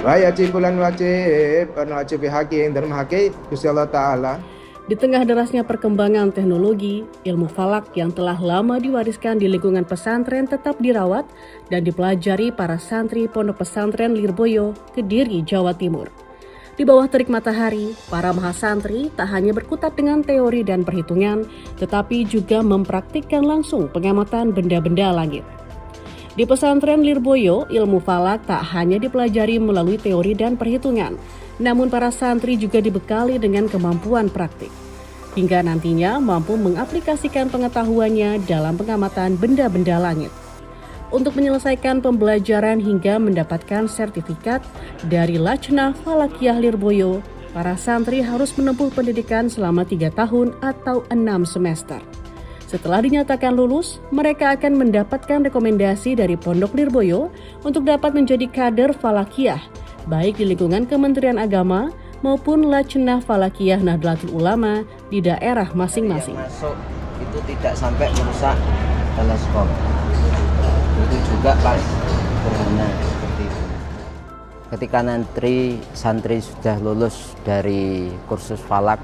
Wajib bulan wajib, wajib haki dan haki Gusti Allah Ta'ala. Di tengah derasnya perkembangan teknologi, ilmu falak yang telah lama diwariskan di lingkungan pesantren tetap dirawat dan dipelajari para santri Pondok Pesantren Lirboyo, Kediri, Jawa Timur. Di bawah terik matahari, para mahasantri tak hanya berkutat dengan teori dan perhitungan, tetapi juga mempraktikkan langsung pengamatan benda-benda langit. Di pesantren Lirboyo, ilmu falak tak hanya dipelajari melalui teori dan perhitungan, namun para santri juga dibekali dengan kemampuan praktik, hingga nantinya mampu mengaplikasikan pengetahuannya dalam pengamatan benda-benda langit. Untuk menyelesaikan pembelajaran hingga mendapatkan sertifikat dari Lajnah Falakiyah Lirboyo, para santri harus menempuh pendidikan selama 3 tahun atau 6 semester. Setelah dinyatakan lulus, mereka akan mendapatkan rekomendasi dari Pondok Lirboyo untuk dapat menjadi kader Falakiyah, baik di lingkungan Kementerian Agama maupun Lajnah Falakiyah Nahdlatul Ulama di daerah masing-masing. Yang masuk itu tidak sampai merusak teleskop. Itu juga pas gerhana seperti itu. Ketika nanti santri sudah lulus dari kursus falak,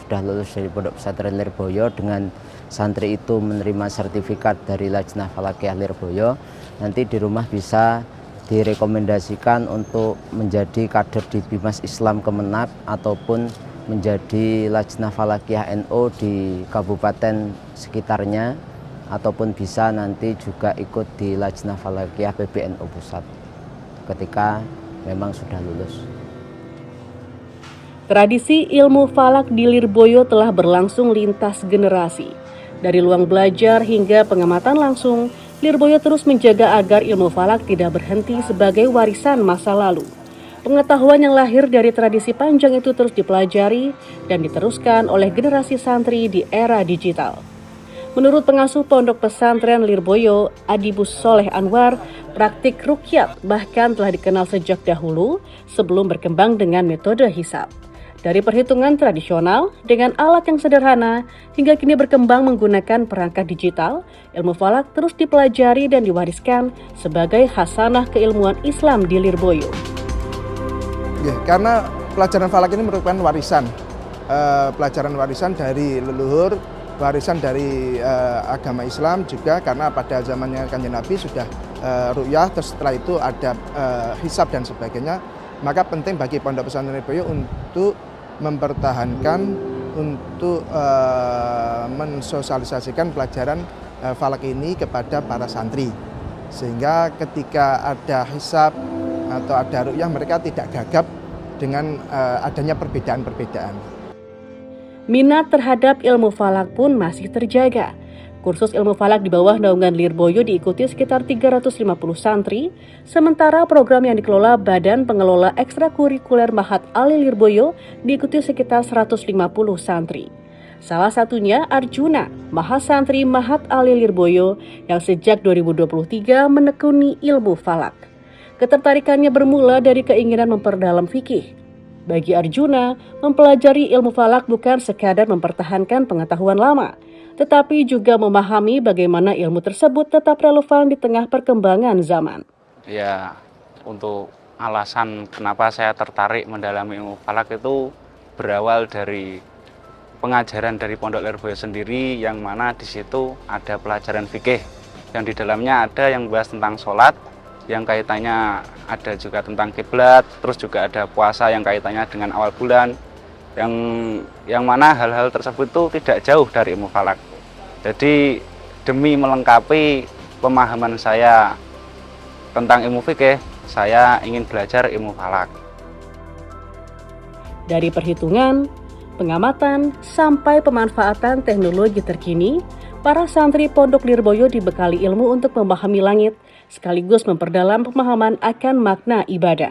sudah lulus dari Pondok Pesantren Lirboyo, dengan santri itu menerima sertifikat dari Lajnah Falakiyah Lirboyo, nanti di rumah bisa direkomendasikan untuk menjadi kader di Bimas Islam Kemenak ataupun menjadi Lajnah Falakiyah NU di kabupaten sekitarnya, ataupun bisa nanti juga ikut di Lajnah Falakiyah PBNU Pusat ketika memang sudah lulus. Tradisi ilmu falak di Lirboyo telah berlangsung lintas generasi. Dari ruang belajar hingga pengamatan langsung, Lirboyo terus menjaga agar ilmu falak tidak berhenti sebagai warisan masa lalu. Pengetahuan yang lahir dari tradisi panjang itu terus dipelajari dan diteruskan oleh generasi santri di era digital. Menurut pengasuh Pondok Pesantren Lirboyo, Adibus Soleh Anwar, praktik ruqyat bahkan telah dikenal sejak dahulu sebelum berkembang dengan metode hisab. Dari perhitungan tradisional dengan alat yang sederhana hingga kini berkembang menggunakan perangkat digital, ilmu falak terus dipelajari dan diwariskan sebagai khasanah keilmuan Islam di Lirboyo. Ya, karena pelajaran falak ini merupakan warisan, pelajaran warisan dari leluhur, warisan dari agama Islam juga, karena pada zamannya Kanjeng Nabi sudah ru'yah, terus setelah itu ada hisab dan sebagainya. Maka penting bagi Pondok Pesantren Lirboyo untuk mempertahankan, untuk mensosialisasikan pelajaran falak ini kepada para santri, sehingga ketika ada hisab atau ada ru'yah mereka tidak gagap dengan adanya perbedaan-perbedaan. Minat terhadap ilmu falak pun masih terjaga. Kursus ilmu falak di bawah naungan Lirboyo diikuti sekitar 350 santri, sementara program yang dikelola Badan Pengelola Ekstrakurikuler Mahat Ali Lirboyo diikuti sekitar 150 santri. Salah satunya Arjuna, mahasantri Mahat Ali Lirboyo yang sejak 2023 menekuni ilmu falak. Ketertarikannya bermula dari keinginan memperdalam fikih. Bagi Arjuna, mempelajari ilmu falak bukan sekadar mempertahankan pengetahuan lama, tetapi juga memahami bagaimana ilmu tersebut tetap relevan di tengah perkembangan zaman. Ya, untuk alasan kenapa saya tertarik mendalami ilmu falak itu berawal dari pengajaran dari Pondok Lirboyo sendiri, yang mana di situ ada pelajaran fikih, yang di dalamnya ada yang membahas tentang sholat, yang kaitannya ada juga tentang kiblat, terus juga ada puasa yang kaitannya dengan awal bulan, yang mana hal-hal tersebut itu tidak jauh dari ilmu falak. Jadi demi melengkapi pemahaman saya tentang ilmu fikih, saya ingin belajar ilmu falak. Dari perhitungan, pengamatan, sampai pemanfaatan teknologi terkini, para santri Pondok Lirboyo dibekali ilmu untuk memahami langit, sekaligus memperdalam pemahaman akan makna ibadah.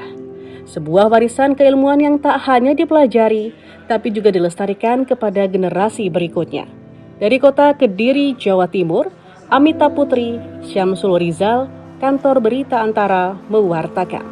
Sebuah warisan keilmuan yang tak hanya dipelajari, tapi juga dilestarikan kepada generasi berikutnya. Dari kota Kediri, Jawa Timur, Amita Putri, Syamsul Rizal, Kantor Berita Antara mewartakan.